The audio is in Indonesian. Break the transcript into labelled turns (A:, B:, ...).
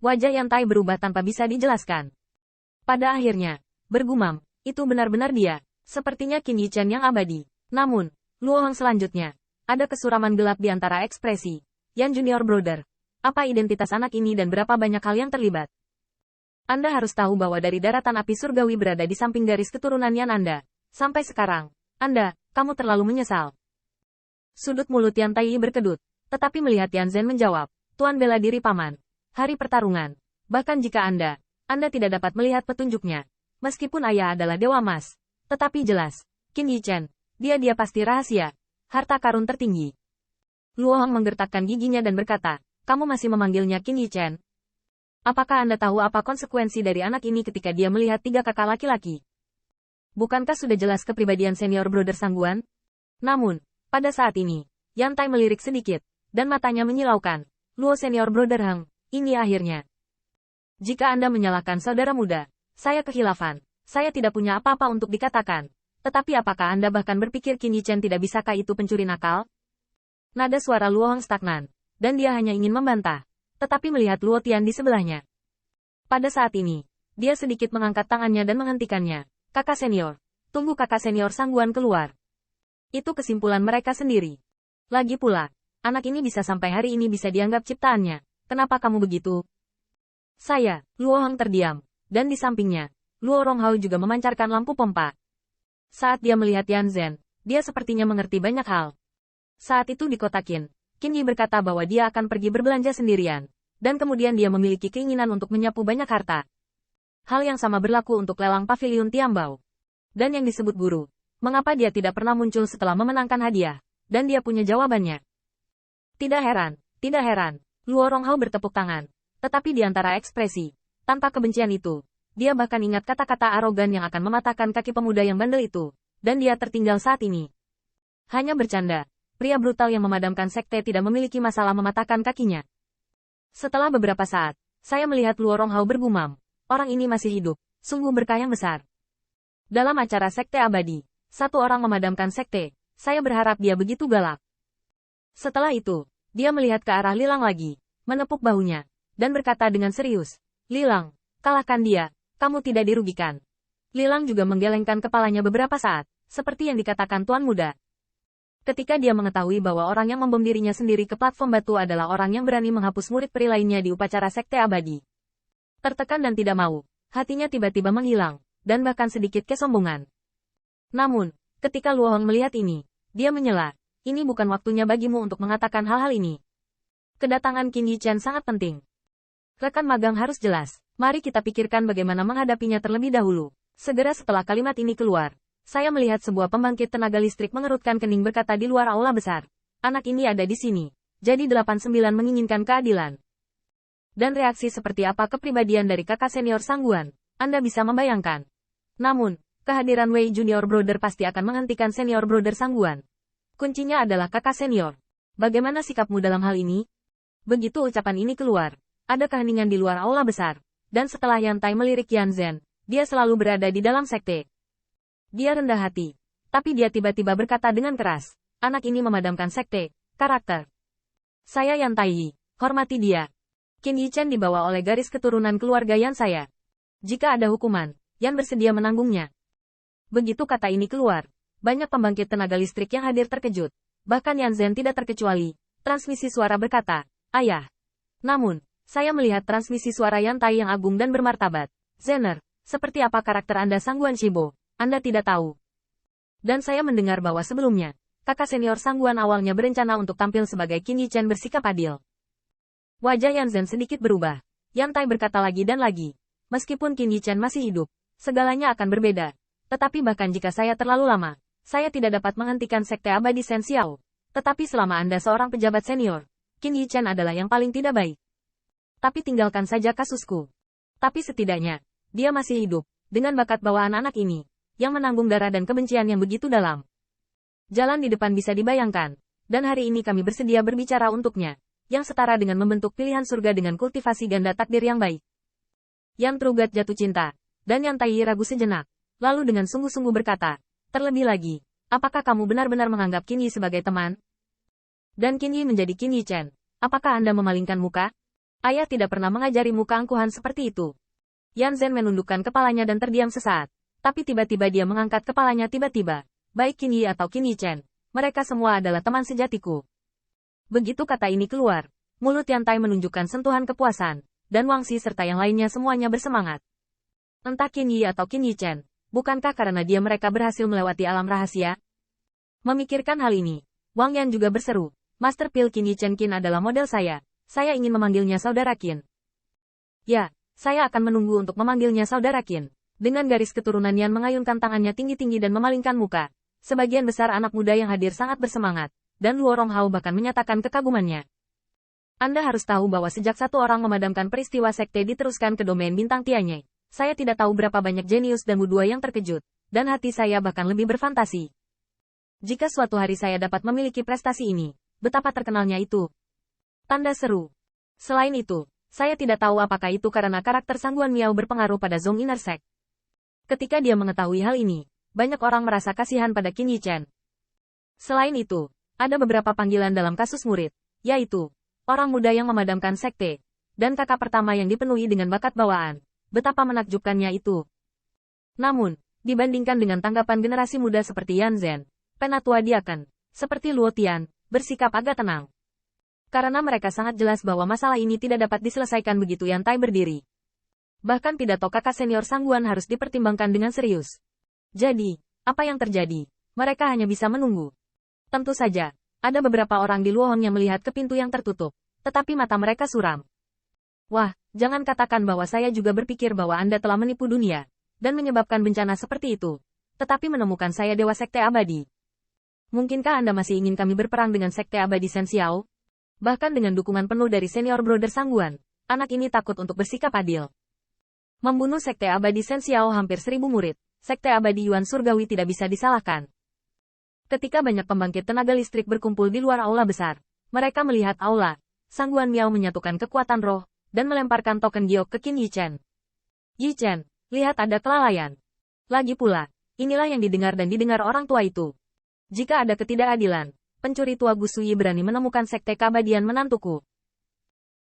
A: Wajah Yan Tai berubah tanpa bisa dijelaskan. Pada akhirnya, bergumam, itu benar-benar dia. Sepertinya Qin Yichen yang abadi. Namun, Luo Hong selanjutnya, ada kesuraman gelap di antara ekspresi. Yan Junior Brother, apa identitas anak ini dan berapa banyak hal yang terlibat? Anda harus tahu bahwa dari daratan api surgawi berada di samping garis keturunan Yan Anda. Sampai sekarang, kamu terlalu menyesal. Sudut mulut Yan Tai berkedut, tetapi melihat Yan Zhen menjawab, Tuan bela diri paman. Hari pertarungan. Bahkan jika Anda tidak dapat melihat petunjuknya. Meskipun ayah adalah Dewa Emas. Tetapi jelas, Qin Yichen, dia pasti rahasia. Harta karun tertinggi. Luo Hong menggertakkan giginya dan berkata, kamu masih memanggilnya Qin Yichen? Apakah Anda tahu apa konsekuensi dari anak ini ketika dia melihat 3 kakak laki-laki? Bukankah sudah jelas kepribadian senior brother Sangguan? Namun, pada saat ini, Yan Tai melirik sedikit, dan matanya menyilaukan. Luo senior brother Heng, ini akhirnya. Jika Anda menyalahkan saudara muda, saya kehilafan. Saya tidak punya apa-apa untuk dikatakan. Tetapi apakah Anda bahkan berpikir Qin Yichen tidak bisakah itu pencuri nakal? Nada suara Luo Hong stagnan, dan dia hanya ingin membantah. Tetapi melihat Luo Tian di sebelahnya. Pada saat ini, dia sedikit mengangkat tangannya dan menghentikannya. Kakak senior, tunggu kakak senior Sangguan keluar. Itu kesimpulan mereka sendiri. Lagi pula, anak ini bisa sampai hari ini bisa dianggap ciptaannya. Kenapa kamu begitu? Luo Hong terdiam, dan di sampingnya, Luo Ronghao juga memancarkan lampu pompa. Saat dia melihat Yan Zhen, dia sepertinya mengerti banyak hal. Saat itu di kota Qin, Qin Yi berkata bahwa dia akan pergi berbelanja sendirian, dan kemudian dia memiliki keinginan untuk menyapu banyak harta. Hal yang sama berlaku untuk lelang pavilion Tiambao. Dan yang disebut guru, mengapa dia tidak pernah muncul setelah memenangkan hadiah, dan dia punya jawabannya. Tidak heran, Luo Ronghao bertepuk tangan. Tetapi di antara ekspresi, tanpa kebencian itu, dia bahkan ingat kata-kata arogan yang akan mematahkan kaki pemuda yang bandel itu, dan dia tertinggal saat ini. Hanya bercanda, pria brutal yang memadamkan sekte tidak memiliki masalah mematahkan kakinya. Setelah beberapa saat, saya melihat Luo Ronghao bergumam, orang ini masih hidup, sungguh berkah yang besar. Dalam acara sekte abadi, satu orang memadamkan sekte, saya berharap dia begitu galak. Setelah itu, dia melihat ke arah Lilang lagi, menepuk bahunya, dan berkata dengan serius, Lilang, kalahkan dia, kamu tidak dirugikan. Lilang juga menggelengkan kepalanya beberapa saat, seperti yang dikatakan Tuan Muda. Ketika dia mengetahui bahwa orang yang membom dirinya sendiri ke platform batu adalah orang yang berani menghapus murid peri lainnya di upacara sekte abadi. Tertekan dan tidak mau, hatinya tiba-tiba menghilang, dan bahkan sedikit kesombongan. Namun, ketika Luo Hong melihat ini, dia menyela, ini bukan waktunya bagimu untuk mengatakan hal-hal ini. Kedatangan Qin Yichen sangat penting. Rekan magang harus jelas, mari kita pikirkan bagaimana menghadapinya terlebih dahulu. Segera setelah kalimat ini keluar, saya melihat sebuah pembangkit tenaga listrik mengerutkan kening berkata di luar aula besar. Anak ini ada di sini, jadi 89 menginginkan keadilan. Dan reaksi seperti apa kepribadian dari kakak senior Sangguan, Anda bisa membayangkan. Namun, kehadiran Wei Junior Brother pasti akan menghentikan senior Brother Sangguan. Kuncinya adalah kakak senior. Bagaimana sikapmu dalam hal ini? Begitu ucapan ini keluar, ada keheningan di luar aula besar, dan setelah Yan Tai melirik Yan Zhen, dia selalu berada di dalam sekte. Dia rendah hati, tapi dia tiba-tiba berkata dengan keras, anak ini memadamkan sekte, karakter. Saya Yan Tai, hormati dia. Qin Yichen dibawa oleh garis keturunan keluarga Yan saya. Jika ada hukuman, Yan bersedia menanggungnya. Begitu kata ini keluar, banyak pembangkit tenaga listrik yang hadir terkejut. Bahkan Yan Zhen tidak terkecuali. Transmisi suara berkata, ayah. Namun, saya melihat transmisi suara Yan Tai yang agung dan bermartabat. Zener, seperti apa karakter Anda Sangguan Shibo? Anda tidak tahu. Dan saya mendengar bahwa sebelumnya, kakak senior Sangguan awalnya berencana untuk tampil sebagai Qin Yichen bersikap adil. Wajah Yan Zhen sedikit berubah. Yan Tai berkata lagi dan lagi. Meskipun Qin Yichen masih hidup, segalanya akan berbeda. Tetapi bahkan jika saya terlalu lama, saya tidak dapat menghentikan sekte abadi Shen Xiao. Tetapi selama Anda seorang pejabat senior, Qin Yichen adalah yang paling tidak baik. Tapi tinggalkan saja kasusku. Tapi setidaknya, dia masih hidup, dengan bakat bawaan anak ini, yang menanggung darah dan kebencian yang begitu dalam. Jalan di depan bisa dibayangkan, dan hari ini kami bersedia berbicara untuknya, yang setara dengan membentuk pilihan surga dengan kultivasi ganda takdir yang baik. Yan Trugat jatuh cinta, dan Yan Tai ragu sejenak, lalu dengan sungguh-sungguh berkata, terlebih lagi, apakah kamu benar-benar menganggap Qin Yi sebagai teman? Dan Qin Yi menjadi Qin Yichen, apakah Anda memalingkan muka? Ayah tidak pernah mengajarimu keangkuhan seperti itu. Yan Zhen menundukkan kepalanya dan terdiam sesaat. Tapi tiba-tiba dia mengangkat kepalanya tiba-tiba. Baik Qin Yi atau Qin Yichen, mereka semua adalah teman sejatiku. Begitu kata ini keluar, mulut Yan Tai menunjukkan sentuhan kepuasan, dan Wang Xi serta yang lainnya semuanya bersemangat. Entah Qin Yi atau Qin Yichen, bukankah karena dia mereka berhasil melewati alam rahasia? Memikirkan hal ini, Wang Yan juga berseru, Master Pil Qin Yichen Qin adalah model saya ingin memanggilnya Saudara Qin. Ya, saya akan menunggu untuk memanggilnya Saudara Qin. Dengan garis keturunan Yan mengayunkan tangannya tinggi-tinggi dan memalingkan muka. Sebagian besar anak muda yang hadir sangat bersemangat, dan Luo Ronghao bahkan menyatakan kekagumannya. Anda harus tahu bahwa sejak satu orang memadamkan peristiwa sekte diteruskan ke domain bintang Tianye, saya tidak tahu berapa banyak jenius dan wudua yang terkejut, dan hati saya bahkan lebih berfantasi. Jika suatu hari saya dapat memiliki prestasi ini, betapa terkenalnya itu. Tanda seru. Selain itu, saya tidak tahu apakah itu karena karakter Sangguan Miao berpengaruh pada Zong Inner Sect. Ketika dia mengetahui hal ini, banyak orang merasa kasihan pada Qin Yichen. Selain itu, ada beberapa panggilan dalam kasus murid, yaitu orang muda yang memadamkan sekte, dan kakak pertama yang dipenuhi dengan bakat bawaan. Betapa menakjubkannya itu. Namun, dibandingkan dengan tanggapan generasi muda seperti Yan Zhen, penatua Diaken, seperti Luo Tian, bersikap agak tenang. Karena mereka sangat jelas bahwa masalah ini tidak dapat diselesaikan begitu Yan Tai berdiri. Bahkan pidato kakak senior Sangguan harus dipertimbangkan dengan serius. Jadi, apa yang terjadi? Mereka hanya bisa menunggu. Tentu saja, ada beberapa orang di Luohong yang melihat ke pintu yang tertutup, tetapi mata mereka suram. Wah, jangan katakan bahwa saya juga berpikir bahwa Anda telah menipu dunia, dan menyebabkan bencana seperti itu. Tetapi menemukan saya Dewa Sekte Abadi. Mungkinkah Anda masih ingin kami berperang dengan Sekte Abadi Shen Xiao? Bahkan dengan dukungan penuh dari senior brother Sangguan, anak ini takut untuk bersikap adil. Membunuh Sekte Abadi Shen Xiao hampir 1000 murid, Sekte Abadi Yuan Surgawi tidak bisa disalahkan. Ketika banyak pembangkit tenaga listrik berkumpul di luar aula besar, mereka melihat aula, Sangguan Miao menyatukan kekuatan roh, dan melemparkan token giok ke Qin Yichen. Yichen, lihat ada kelalaian. Lagi pula, inilah yang didengar dan didengar orang tua itu. Jika ada ketidakadilan, pencuri tua Gu Suyi berani menemukan Sekte Keabadian menantuku.